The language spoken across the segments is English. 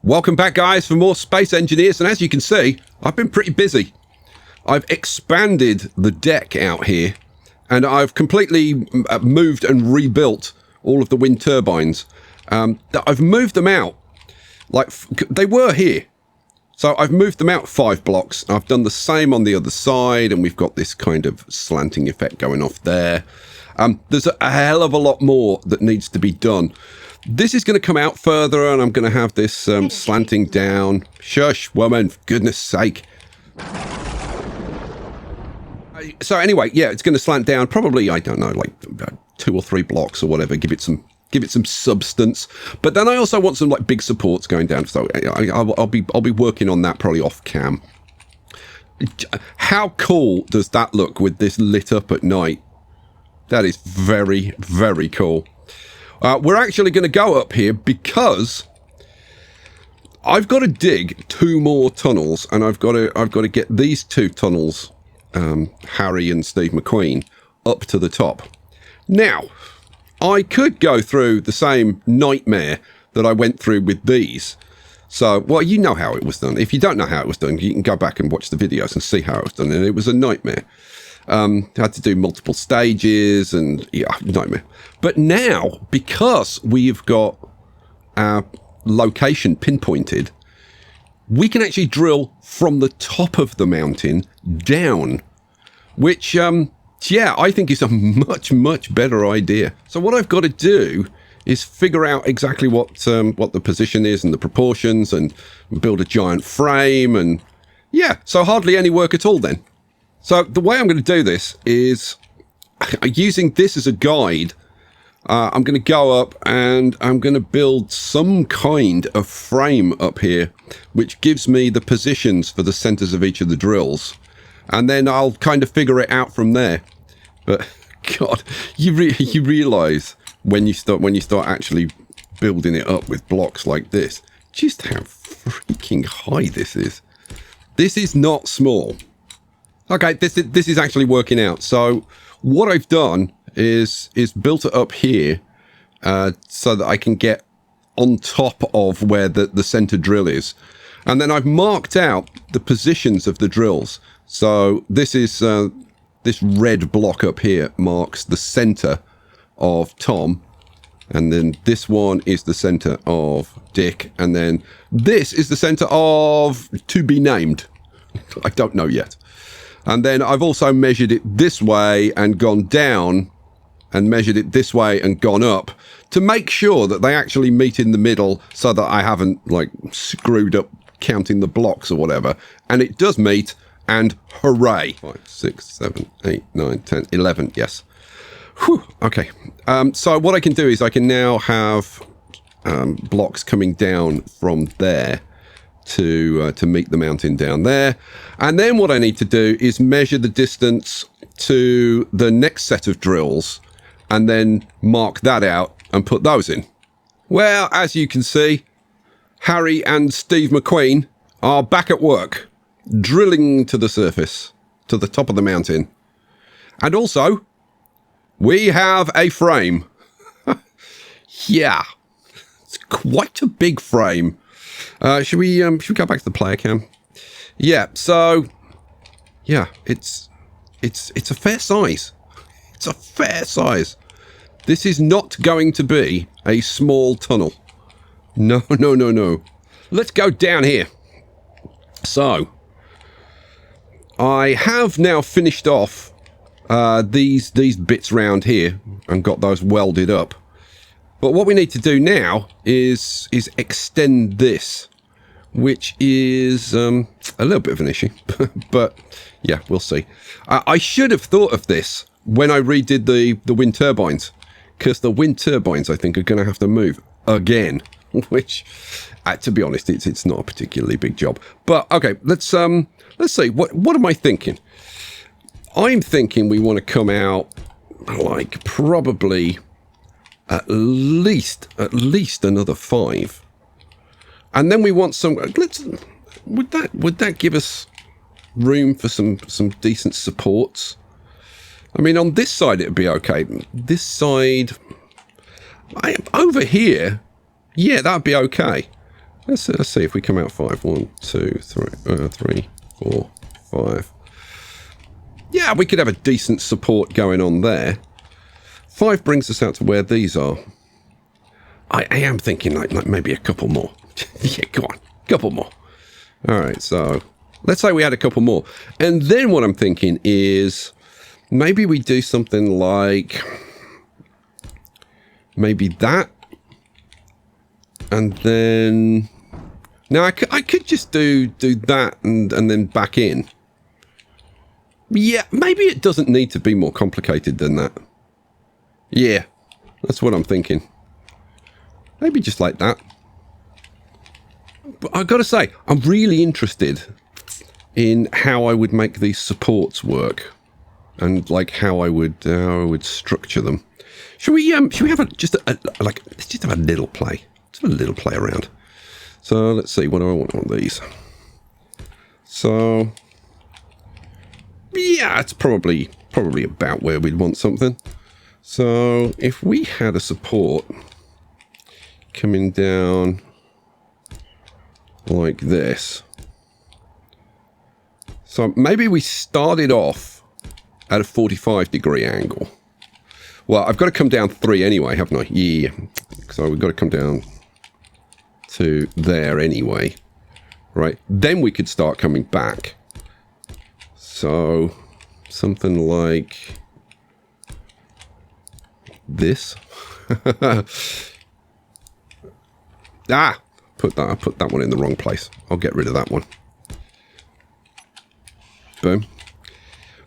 Welcome back, guys, for more Space Engineers, and as you can see, I've been pretty busy. I've expanded the deck out here, and I've completely moved and rebuilt all of the wind turbines. I've moved them out, like they were here. So I've moved them out 5 blocks. I've done the same on the other side, and we've got this kind of slanting effect going off there. There's a hell of a lot more that needs to be done. This is going to come out further, and I'm going to have this slanting down. Shush, woman, for goodness sake. So anyway, yeah, it's going to slant down probably, I don't know, like 2 or 3 blocks or whatever. Give it some substance. But then I also want some like big supports going down. So I'll be working on that probably off cam. How cool does that look with this lit up at night? That is very, very cool. We're actually going to go up here because I've got to dig 2 more tunnels, and I've got to get these 2 tunnels, Harry and Steve McQueen, up to the top. Now, I could go through the same nightmare that I went through with these. So, well, you know how it was done. If you don't know how it was done, you can go back and watch the videos and see how it was done, and it was a nightmare. Had to do multiple stages and yeah, nightmare. But now, because we've got our location pinpointed, we can actually drill from the top of the mountain down, which, yeah, I think is a much, much better idea. So what I've got to do is figure out exactly what the position is and the proportions, and build a giant frame, and yeah, so hardly any work at all then. So the way I'm going to do this is using this as a guide. I'm going to go up and I'm going to build some kind of frame up here, which gives me the positions for the centers of each of the drills. And then I'll kind of figure it out from there. But God, you realize when you start actually building it up with blocks like this, just how freaking high this is. This is not small. Okay, this is actually working out. So what I've done is built it up here so that I can get on top of where the center drill is. And then I've marked out the positions of the drills. So this is this red block up here marks the center of Tom. And then this one is the center of Dick. And then this is the center of to be named. I don't know yet. And then I've also measured it this way and gone down, and measured it this way and gone up, to make sure that they actually meet in the middle, so that I haven't like screwed up counting the blocks or whatever. And it does meet, and hooray. 5, 6, 7, 8, 9, 10, 11, yes. Whew, okay. So what I can do is I can now have blocks coming down from there to meet the mountain down there. And then what I need to do is measure the distance to the next set of drills, and then mark that out and put those in. Well, as you can see, Harry and Steve McQueen are back at work, drilling to the surface, to the top of the mountain. And also, we have a frame. Yeah, it's quite a big frame. Should we go back to the player cam? Yeah, so yeah, it's a fair size. It's a fair size. This is not going to be a small tunnel. No, no, no, no. Let's go down here. So I have now finished off these bits round here and got those welded up. But what we need to do now is extend this, which is a little bit of an issue. But yeah, we'll see. I should have thought of this when I redid the wind turbines, because the wind turbines, I think, are going to have to move again, which, to be honest, it's not a particularly big job. But okay, let's see. What am I thinking? I'm thinking we want to come out like probably at least another 5, and then we want some. Would that give us room for some decent supports? I mean, on this side it'd be okay. This side, over here, yeah, that'd be okay. Let's see if we come out 5. 1, 2, 3, 3, 4, 5. Yeah, we could have a decent support going on there. 5 brings us out to where these are. I am thinking like maybe a couple more. Yeah, go on, couple more. All right, so let's say we had a couple more. And then what I'm thinking is maybe we do something like maybe that. And then now I could just do that and then back in. Yeah, maybe it doesn't need to be more complicated than that. Yeah, that's what I'm thinking. Maybe just like that. But I've got to say, I'm really interested in how I would make these supports work, and like how I would structure them. Should we have let's just have a little play. Let's have a little play around. So let's see, what do I want on these? So yeah, it's probably about where we'd want something. So if we had a support coming down like this, so maybe we started off at a 45-degree angle. Well, I've got to come down 3 anyway, haven't I? Yeah. So we've got to come down to there anyway. Right. Then we could start coming back. So something like this. I put that one in the wrong place. I'll get rid of that one. Boom.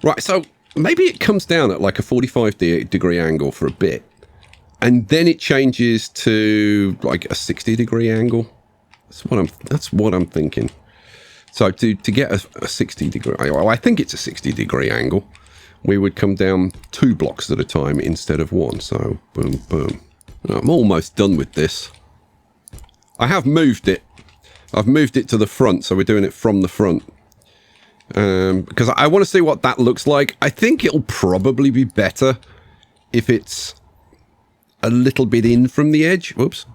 Right, so maybe it comes down at like a 45-degree angle for a bit, and then it changes to like a 60-degree angle. That's what I'm thinking. So to get a 60-degree, well, I think it's a 60-degree angle, we would come down 2 blocks at a time instead of 1. So boom, boom. I'm almost done with this. I have moved it. I've moved it to the front, so we're doing it from the front. Because I want to see what that looks like. I think it'll probably be better if it's a little bit in from the edge. Whoops.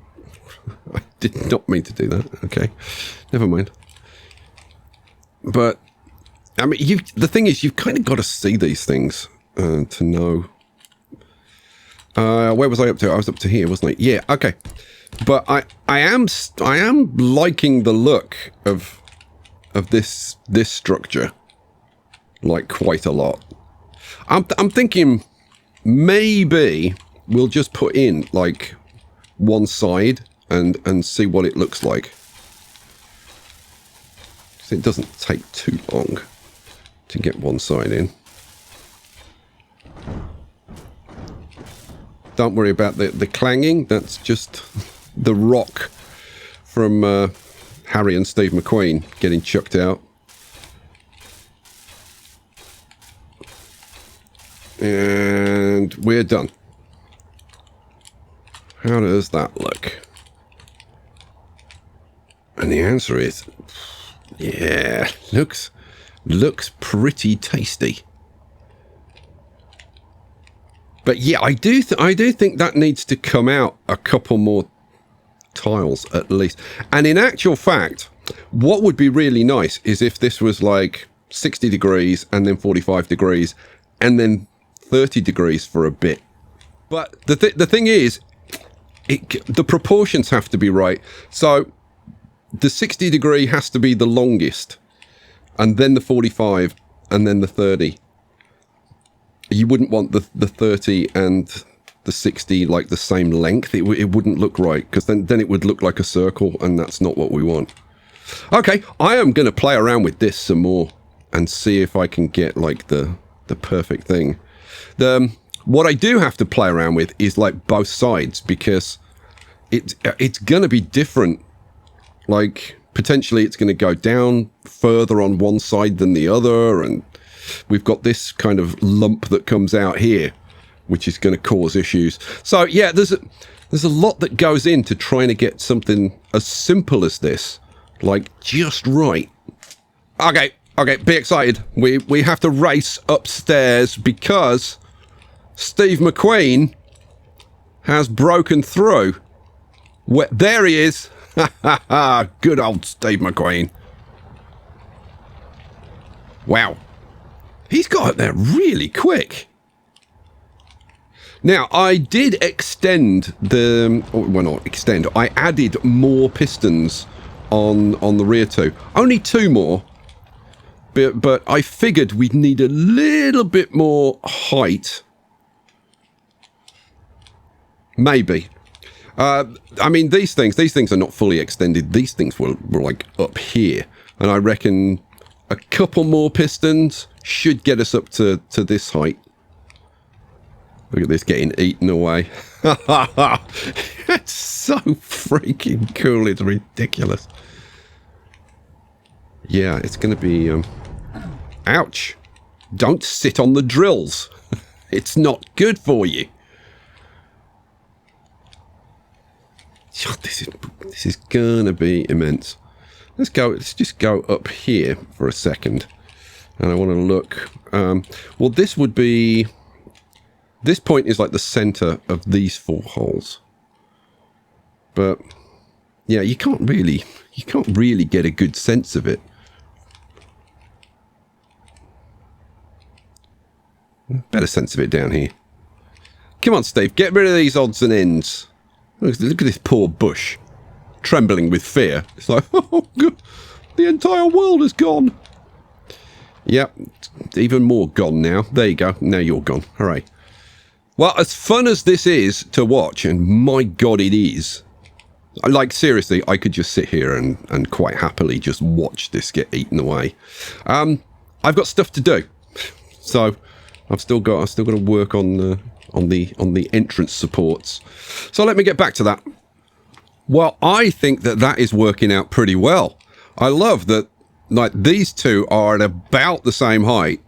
I did not mean to do that. Okay. Never mind. But, I mean, the thing is, you've kind of got to see these things to know. Where was I up to? I was up to here, wasn't I? Yeah, okay. But I am liking the look of this structure, like, quite a lot. I'm thinking maybe we'll just put in like one side and see what it looks like. Because it doesn't take too long to get one side in. Don't worry about the clanging. That's just the rock from Harry and Steve McQueen getting chucked out. And we're done. How does that look? And the answer is, yeah, looks pretty tasty. But yeah, I do think that needs to come out a couple more tiles at least. And in actual fact, what would be really nice is if this was like 60 degrees and then 45 degrees and then 30 degrees for a bit. But the thing is, the proportions have to be right. So the 60 degree has to be the longest, and then the 45, and then the 30. You wouldn't want the 30 and the 60 like the same length. It wouldn't look right, because then it would look like a circle, and that's not what we want. Okay, I am going to play around with this some more and see if I can get like the perfect thing. What I do have to play around with is like both sides, because it's going to be different. Like potentially it's going to go down further on one side than the other, and we've got this kind of lump that comes out here, which is going to cause issues. So yeah, there's a lot that goes into trying to get something as simple as this, like just right. Okay, be excited. We have to race upstairs because Steve McQueen has broken through. There he is. Good old Steve McQueen. Wow. He's got it there really quick. Now, I did extend the... Well, not extend. I added more pistons on the rear two. Only 2 more. But I figured we'd need a little bit more height. Maybe. I mean, these things are not fully extended. These things were like up here. And I reckon a couple more pistons should get us up to this height. Look at this getting eaten away. It's so freaking cool. It's ridiculous. Yeah, it's going to be... ouch. Don't sit on the drills. It's not good for you. This is going to be immense. Let's just go up here for a second. And I want to look... well, this would be... This point is like the center of these 4 holes. But yeah, you can't really get a good sense of it. Better sense of it down here. Come on, Steve, get rid of these odds and ends. Look at this poor bush, trembling with fear. It's like, oh God, the entire world is gone. Yep, even more gone now. There you go. Now you're gone. Hooray. Well, as fun as this is to watch, and my God it is, like seriously, I could just sit here and quite happily just watch this get eaten away. I've got stuff to do, so I've still got to work on the entrance supports. So let me get back to that. Well, I think that is working out pretty well. I love that, like, these 2 are at about the same height.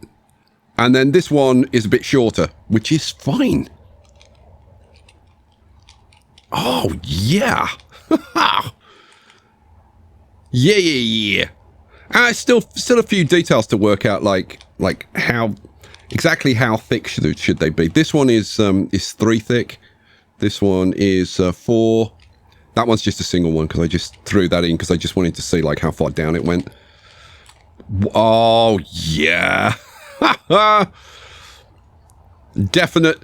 And then this one is a bit shorter, which is fine. Oh, yeah. yeah. Still a few details to work out, like exactly how thick should they be. This one is 3 thick. This one is 4. That one's just a single one because I just threw that in because I just wanted to see like how far down it went. Oh, yeah. Definite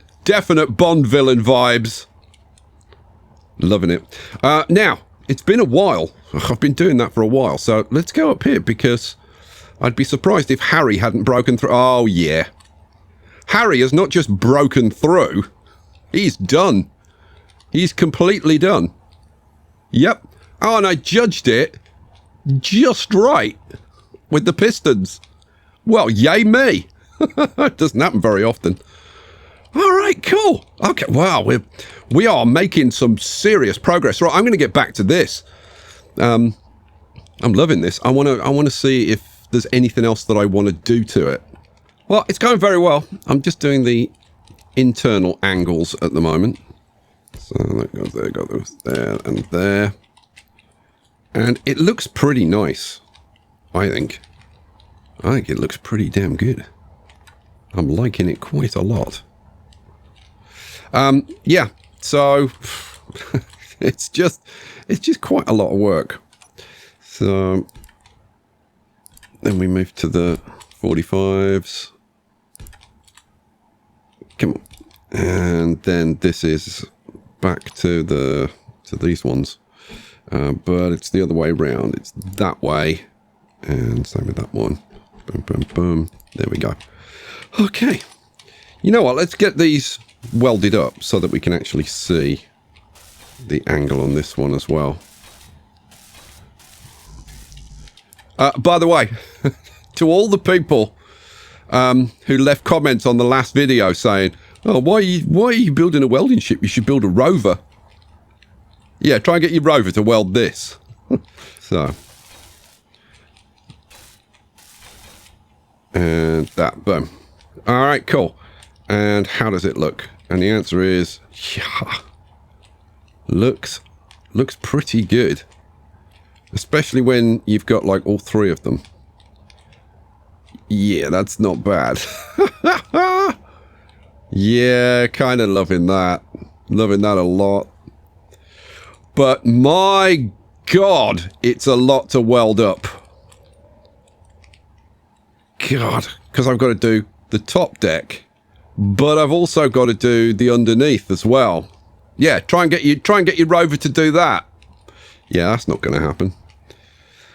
Bond villain vibes. Loving it. Now, it's been a while. I've been doing that for a while. So let's go up here because I'd be surprised if Harry hadn't broken through. Oh, yeah. Harry has not just broken through. He's done. He's completely done. Yep. Oh, and I judged it just right with the pistons. Well, yay me. It doesn't happen very often. All right, cool. Okay, wow, we are making some serious progress. Right, I'm going to get back to this. I'm loving this. I want to see if there's anything else that I want to do to it. Well, it's going very well. I'm just doing the internal angles at the moment. So that goes there, goes there, and there. And it looks pretty nice, I think. I think it looks pretty damn good. I'm liking it quite a lot. Yeah, so it's just quite a lot of work. So then we move to the 45s. Come on. And then this is back to these ones. But it's the other way around. It's that way. And same with that one. Boom, boom, boom. There we go. Okay. You know what? Let's get these welded up so that we can actually see the angle on this one as well. By the way, to all the people who left comments on the last video saying, oh, why are you building a welding ship? You should build a rover. Yeah, try and get your rover to weld this. So. And that, boom. All right, cool. And how does it look? And the answer is, yeah, looks pretty good. Especially when you've got like all 3 of them. Yeah, that's not bad. Yeah, kind of loving that. Loving that a lot. But my God, it's a lot to weld up. God, because I've got to do the top deck, but I've also got to do the underneath as well. Yeah, try and get your rover to do that. Yeah, that's not going to happen.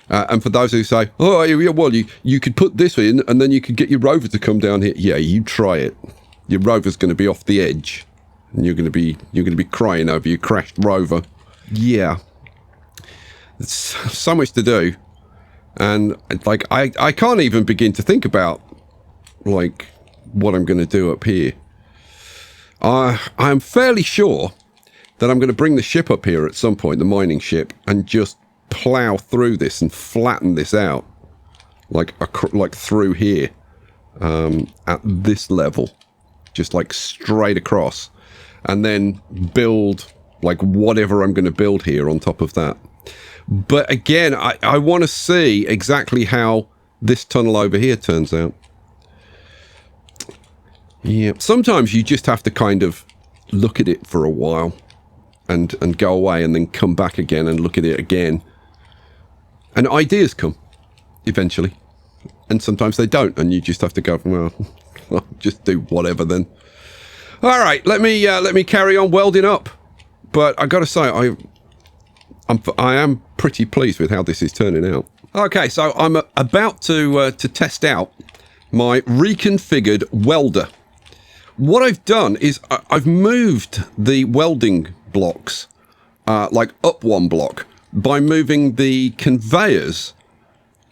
And for those who say, oh, yeah, well, you could put this in and then you could get your rover to come down here. Yeah, you try it. Your rover's going to be off the edge, and you're going to be crying over your crashed rover. Yeah, there's so much to do, and like I can't even begin to think about like what I'm going to do up here. I'm fairly sure that I'm going to bring the ship up here at some point, the mining ship, and just plow through this and flatten this out, like through here, at this level, just like straight across, and then build like whatever I'm going to build here on top of that. But again, I want to see exactly how this tunnel over here turns out. Yeah, sometimes you just have to kind of look at it for a while and go away and then come back again and look at it again. And ideas come eventually. And sometimes they don't, and you just have to go, well, I'll just do whatever then. All right, let me carry on welding up. But I got to say, I am pretty pleased with how this is turning out. Okay, so I'm about to test out my reconfigured welder. What I've done is I've moved the welding blocks like up one block by moving the conveyors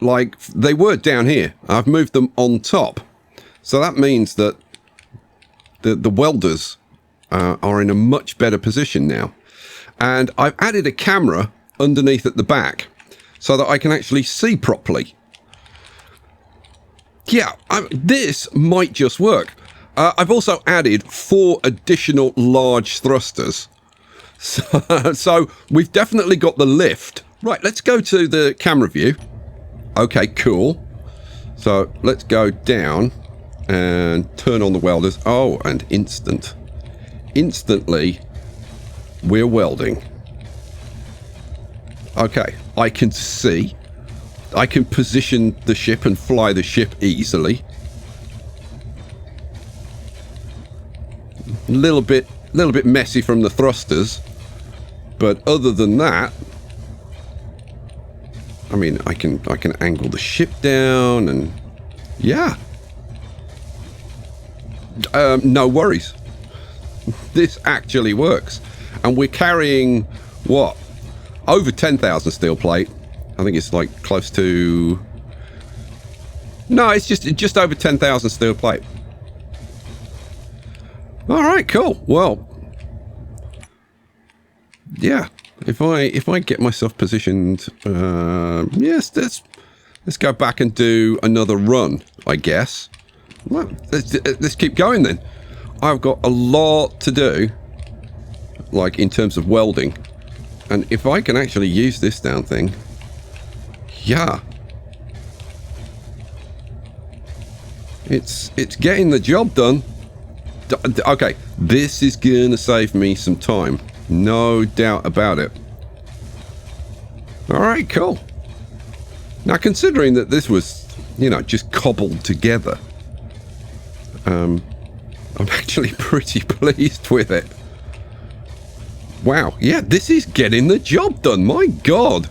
like they were down here. I've moved them on top. So that means that the welders are in a much better position now. And I've added a camera underneath at the back so that I can actually see properly. Yeah, this might just work. I've also added 4 additional large thrusters. So we've definitely got the lift. Right, let's go to the camera view. Okay, cool. So let's go down and turn on the welders. Oh, and instantly we're welding. Okay, I can see. I can position the ship and fly the ship easily. A little bit messy from the thrusters, but other than that, I mean, I can angle the ship down, and yeah, no worries. This actually works, and we're carrying what, over 10,000 steel plate. I think it's like close to, no, it's just over 10,000 steel plate. All right, cool. Well, yeah. If I get myself positioned, yes, let's go back and do another run, I guess. Well, let's keep going then. I've got a lot to do, like in terms of welding, and if I can actually use this down thing, yeah, it's getting the job done. Okay, this is gonna save me some time, no doubt about it. All right, cool. Now, considering that this was, you know, just cobbled together, I'm actually pretty pleased with it. Wow, yeah, this is getting the job done. My God.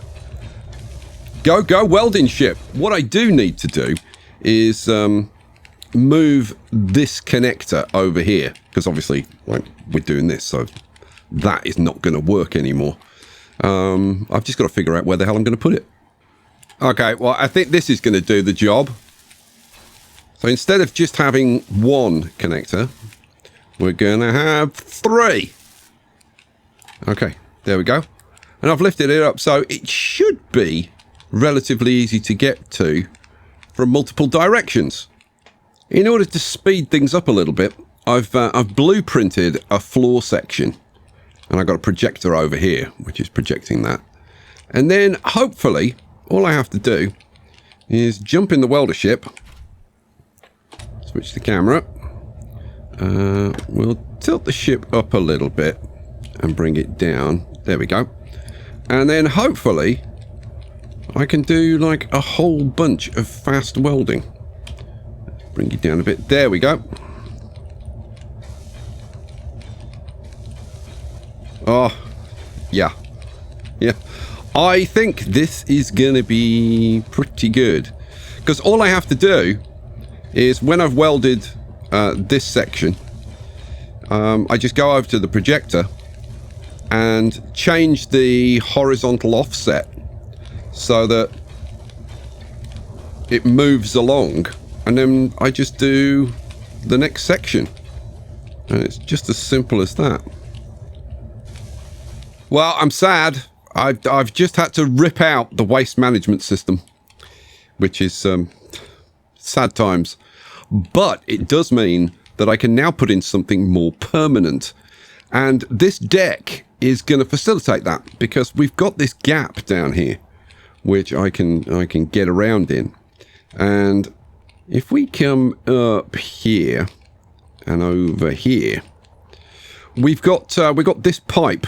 Go welding ship. What I do need to do is move this connector over here, because obviously, like, we're doing this, so that is not going to work anymore. I've just got to figure out where the hell I'm going to put it. Okay, well, I think this is going to do the job. So instead of just having one connector, we're going to have 3. Okay, there we go. And I've lifted it up, so it should be relatively easy to get to from multiple directions. In order to speed things up a little bit, I've blueprinted a floor section, and I've got a projector over here, which is projecting that. And then, hopefully, all I have to do is jump in the welder ship, switch the camera, we'll tilt the ship up a little bit and bring it down. There we go. And then hopefully I can do like a whole bunch of fast welding. Bring you down a bit. There we go. Oh, yeah. Yeah. I think this is going to be pretty good. Because all I have to do is when I've welded this section, I just go over to the projector and change the horizontal offset so that it moves along, and then I just do the next section, and it's just as simple as that. Well, I'm sad. I've just had to rip out the waste management system, which is sad times, but it does mean that I can now put in something more permanent, and this deck is going to facilitate that, because we've got this gap down here which I can get around in. And if we come up here and over here, we've got this pipe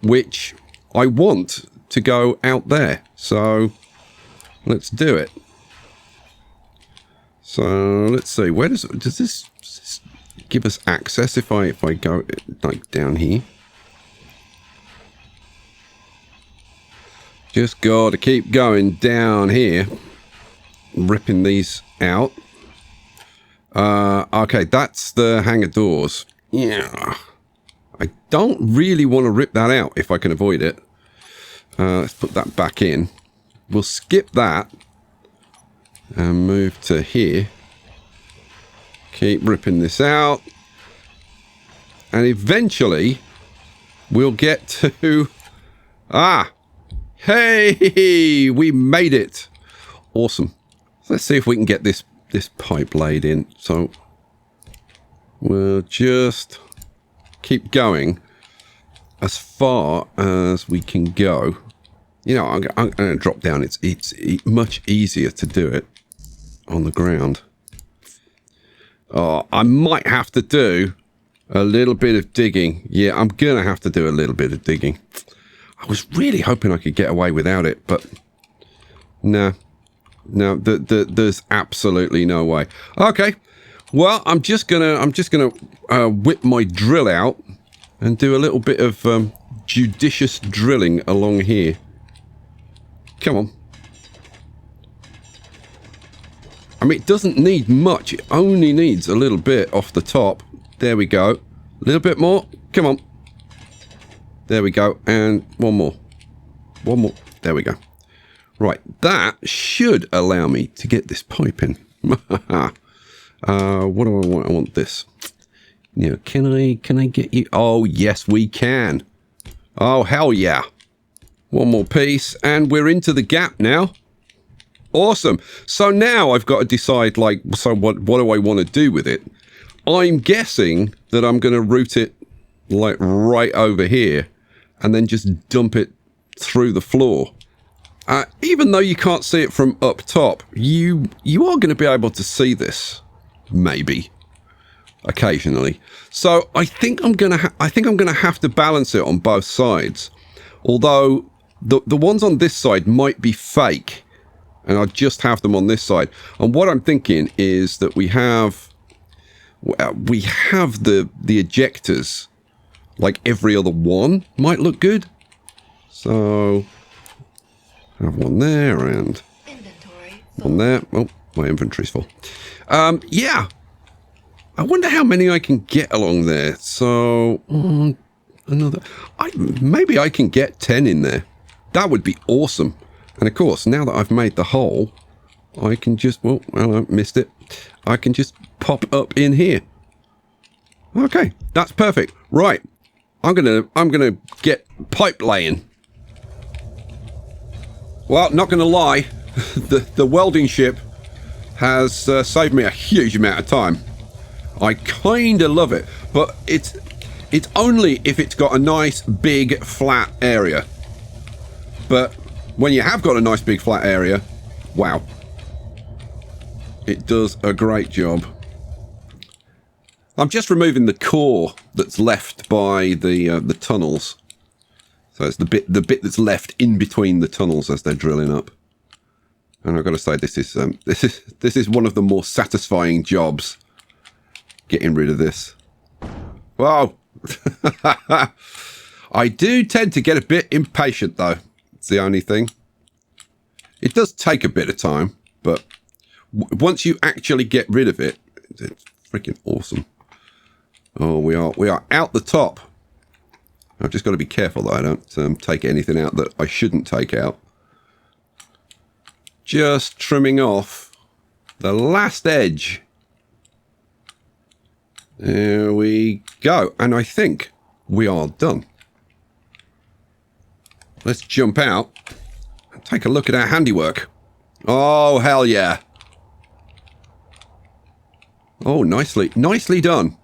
which I want to go out there. So let's do it. So let's see, where does this give us access if I go like down here? Just got to keep going down here, ripping these out. Okay, that's the hangar doors. Yeah, I don't really want to rip that out if I can avoid it. Let's put that back in. We'll skip that and move to here. Keep ripping this out, and eventually we'll get to hey, we made it. Awesome. Let's see if we can get this pipe laid in. So we'll just keep going as far as we can go. You know, I'm going to drop down. It's much easier to do it on the ground. Oh, I might have to do a little bit of digging. Yeah, I'm going to have to do a little bit of digging. I was really hoping I could get away without it, but no, there's absolutely no way. Okay, well, I'm just gonna whip my drill out and do a little bit of judicious drilling along here. Come on. I mean, it doesn't need much. It only needs a little bit off the top. There we go. A little bit more. Come on. There we go. And one more. One more. There we go. Right. That should allow me to get this pipe in. What do I want? I want this. You know, can I get you? Oh, yes, we can. Oh, hell yeah. One more piece. And we're into the gap now. Awesome. So now I've got to decide, like, so what do I want to do with it? I'm guessing that I'm going to route it, like, right over here and then just dump it through the floor. Even though you can't see it from up top, you are going to be able to see this, maybe, occasionally. So I think I'm going to have to balance it on both sides. Although the ones on this side might be fake, and I'll just have them on this side. And what I'm thinking is that we have the ejectors, like every other one might look good. So have one there and one there. Oh, my inventory's full. Yeah. I wonder how many I can get along there. So maybe I can get 10 in there. That would be awesome. And of course, now that I've made the hole, I can just, well, I missed it. I can just pop up in here. Okay, that's perfect. Right. I'm gonna get pipe laying. Well, not gonna lie, the welding ship has saved me a huge amount of time. I kinda love it, but it's only if it's got a nice big flat area. But when you have got a nice big flat area, wow, it does a great job. I'm just removing the core that's left by the tunnels. So it's the bit that's left in between the tunnels as they're drilling up. And I've got to say, this is one of the more satisfying jobs. Getting rid of this. Whoa! I do tend to get a bit impatient, though. It's the only thing. It does take a bit of time, but once you actually get rid of it, it's freaking awesome. Oh, we are out the top. I've just got to be careful that I don't take anything out that I shouldn't take out. Just trimming off the last edge. There we go. And I think we are done. Let's jump out and take a look at our handiwork. Oh, hell yeah. Oh, nicely done.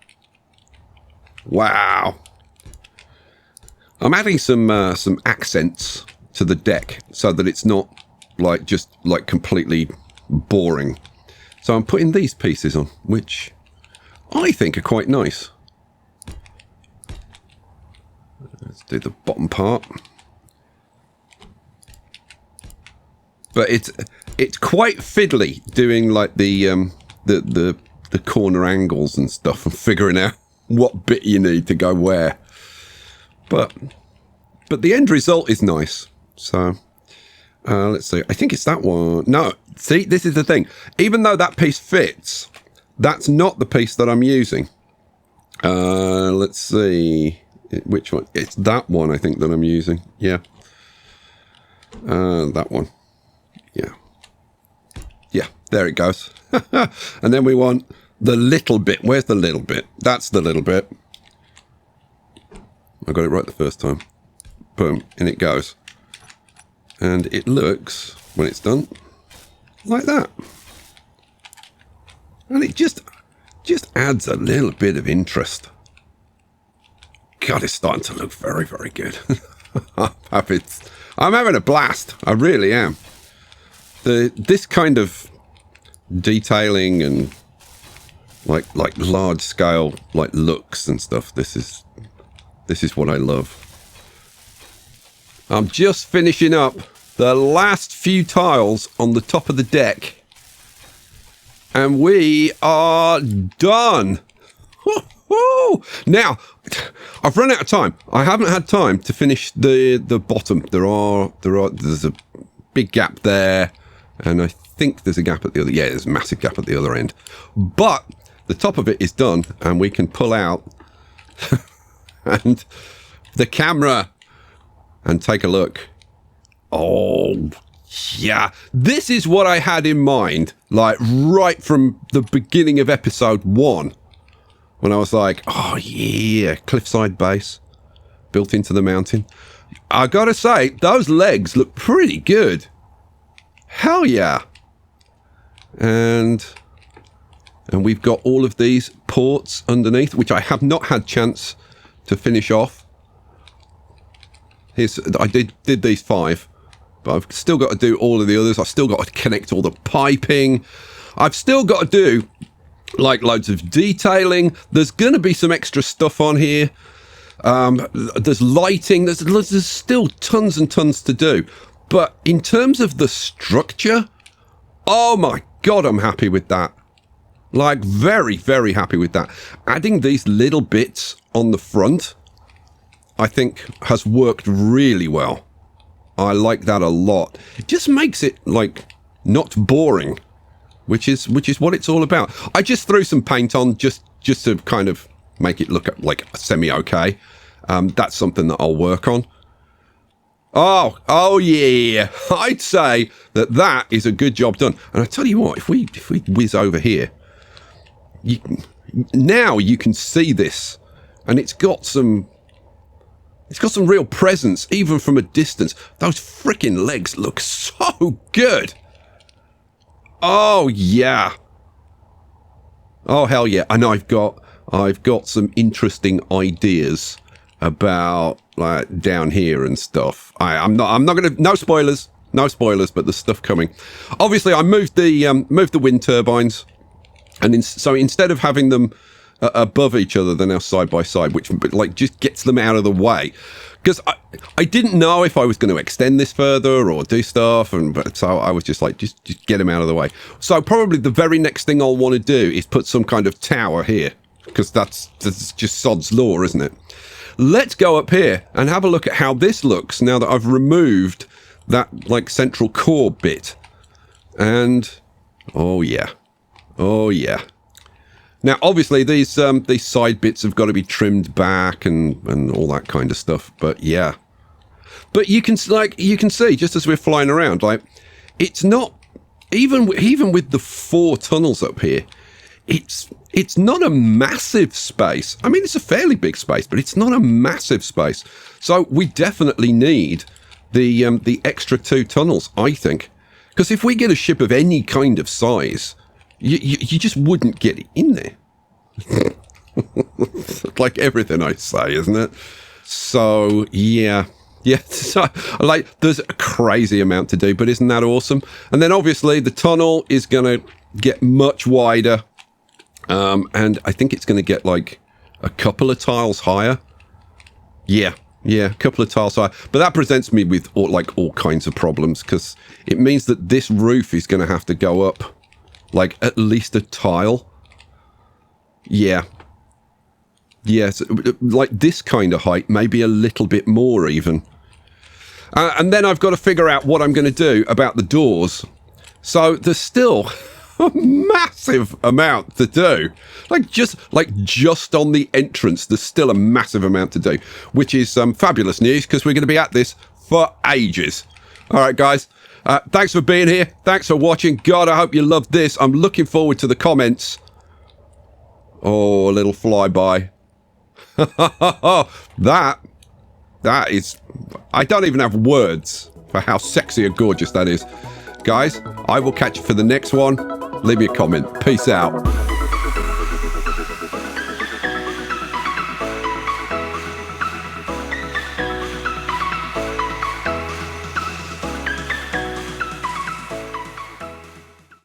Wow. I'm adding some accents to the deck so that it's not just completely boring. So I'm putting these pieces on, which I think are quite nice. Let's do the bottom part. But it's quite fiddly doing like the corner angles and stuff and figuring out what bit you need to go where. But the end result is nice. So let's see. I think it's that one. No, see, this is the thing. Even though that piece fits, that's not the piece that I'm using. Let's see. Which one? It's that one, I think, that I'm using. Yeah. That one. Yeah. Yeah, there it goes. And then we want the little bit. Where's the little bit? That's the little bit. I got it right the first time. Boom. In it goes. And it looks, when it's done, like that. And it just adds a little bit of interest. God, it's starting to look very, very good. I'm having a blast. I really am. This kind of detailing and like large scale looks and stuff. This is what I love. I'm just finishing up the last few tiles on the top of the deck, and we are done. Woo-hoo! Now, I've run out of time. I haven't had time to finish the bottom. There's a big gap there, and I think there's a gap at the other. Yeah, there's a massive gap at the other end. But the top of it is done, and we can pull out and the camera and take a look. Oh, yeah. This is what I had in mind, right from the beginning of episode 1. When I was like, oh yeah, cliffside base built into the mountain. I gotta say, those legs look pretty good. Hell yeah. And we've got all of these ports underneath, which I have not had chance to finish off. I did these 5, but I've still got to do all of the others. I've still got to connect all the piping. I've still got to do loads of detailing. There's going to be some extra stuff on here. There's lighting. There's still tons and tons to do. But in terms of the structure, oh my God, I'm happy with that. Very, very happy with that. Adding these little bits on the front, I think, has worked really well. I like that a lot. It just makes it, not boring, which is what it's all about. I just threw some paint on just to kind of make it look semi-okay. That's something that I'll work on. Oh yeah. I'd say that is a good job done. And I tell you what, if we whiz over here, now you can see this, and it's got some real presence, even from a distance. Those freaking legs look so good. Oh yeah. Oh hell yeah. And I've got some interesting ideas about down here and stuff. I'm not gonna, no spoilers, but there's stuff coming. Obviously I moved the wind turbines, and so instead of having them above each other, they're now side by side, which just gets them out of the way. because I didn't know if I was going to extend this further or do stuff, but so I was just like, just get him out of the way. So probably the very next thing I'll want to do is put some kind of tower here, because that's just sod's law, isn't it? Let's go up here and have a look at how this looks now that I've removed that like central core bit. And oh yeah. Now obviously these side bits have got to be trimmed back and all that kind of stuff, but yeah. But you can see just as we're flying around, like it's not even with the 4 tunnels up here, it's not a massive space. I mean, it's a fairly big space, but it's not a massive space. So we definitely need the extra 2 tunnels, I think. Because if we get a ship of any kind of size, you just wouldn't get it in there. Like everything I say, isn't it? So, yeah. Yeah, so, like, there's a crazy amount to do, but isn't that awesome? And then, obviously, the tunnel is going to get much wider. And I think it's going to get, like, a couple of tiles higher. Yeah, a couple of tiles higher. But that presents me with, all kinds of problems, because it means that this roof is going to have to go up, like, at least a tile. Yeah. Yes, like this kind of height, maybe a little bit more even. And then I've got to figure out what I'm going to do about the doors. So there's still a massive amount to do. Like just on the entrance, there's still a massive amount to do, which is fabulous news because we're going to be at this for ages. All right, guys. Thanks for being here. Thanks for watching. God, I hope you loved this. I'm looking forward to the comments. Oh, a little flyby. That is, I don't even have words for how sexy and gorgeous that is. Guys, I will catch you for the next one. Leave me a comment. Peace out.